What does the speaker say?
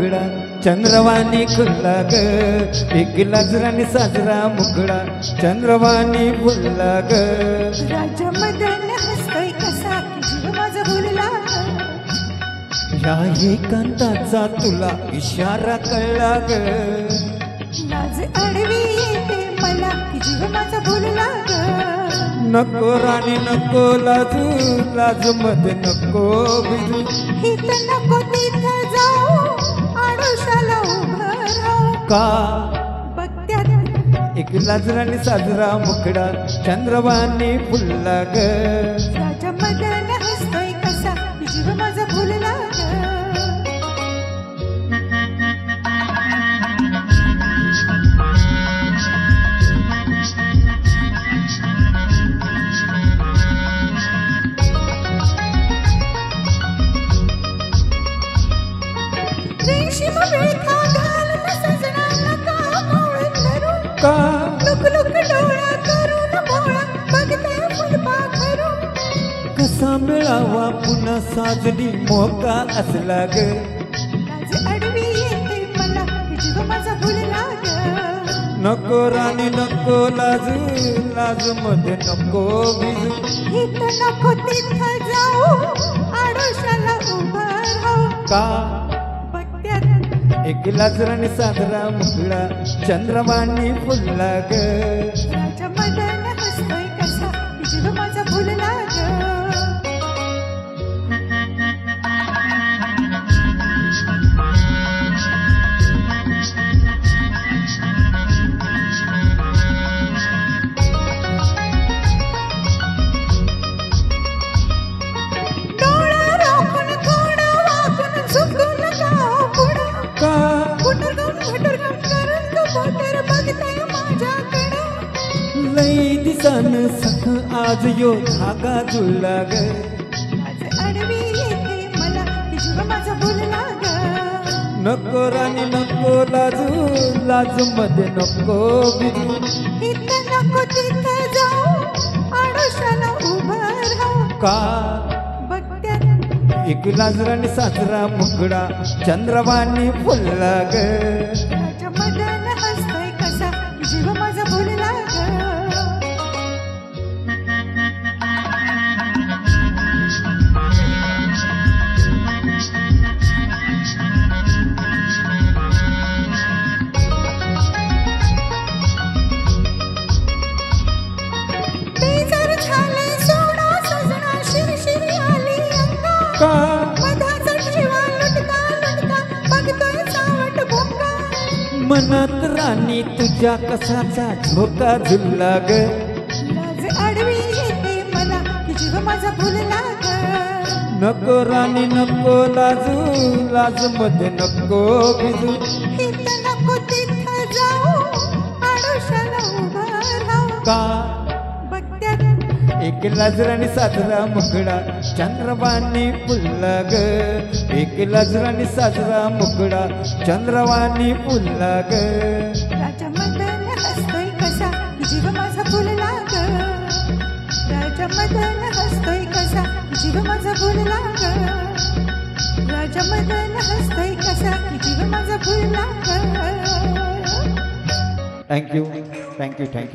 मुगडा चंद्रवाणी खुल्ला ग एक लाजराने साजरा मुगडा चंद्रवाणी फुलला ग राजा मदन हसतोय कसा की जीव माझा भुलला या एकांताचा तुला इशारा कळला ग लाज अडवी येते मला की जीव माझा भुलला नको राणी नको लाजू लाज मध्ये नको बिजू इथं नको तिथं जाऊ आडोशाला उभं राहू का बघत्यात एक लाजराने साजरा मुखडा चंद्रवाणी फुलला ग राजा मदन हसतोय कसा की जीव माझा भुलला रेशीम विळखा घालून सजना नका मावळून धरून का लुक लुक डोळा करून भोळा बघते फुलपाखरू कसा मिळावा पुन्हा साजली मोका असला ग लाज अडवी येते मला की जीव माझा भुलला नको राणी नको लाजू लाज मध्ये नको बिजू इथं नको तिथं जाऊ आडोशाला उभं राहू का बघत्यात एक लाजराने साजरा मुखडा चंद्रवाणी फुलला ग राजा मदन हसतोय कसा की जीव माझा भुलला डोळा राखून थोडं वाकून झुकून का पुढं का गुटरगम करून तो बोटर बघताय माझ्याकडं लई दिसान सख आज यो धागा जुळला ग लाज अडवी येते मला की जीव माझा भुलला नको राणी नको लाजू लाज मध्ये नको बिजू इथं नको तिथं जाऊ आडोशाला उभं राहू का बघत्यात एक लाजराने साजरा मुखडा चंद्रवाणी फुलला ग राजा मदन हसतोय कसा की जीव माझा भुलला बेजार झाले सोडा सजना शिरशिरी आली अंगा का मधाचा ठेवा लुटता लुटता बघतोय सावट भोंगा मनात राणी तुझ्या कसाचा झोका झुलला ग लाज अडवी येते मला की जीव माझा भुलला नको राणी नको लाजू लाज मध्ये नको बिजू इथं नको तिथं जाऊ आडोशाला उभं राहू का बघत्यात एक लाजराने साजरा मुखडा चंद्रवाणी फुलला ग एक लाजराने साजरा मुखडा चंद्रवाणी फुलला ग राजा मदन हसतोय कसा की जीव माझा भुलला राजा मदन हसतोय कसा की जीव माझा भुलला राजा मदन हसतोय कसा की जीव माझा भुलला थँक्यू थँक्यू थँक्यू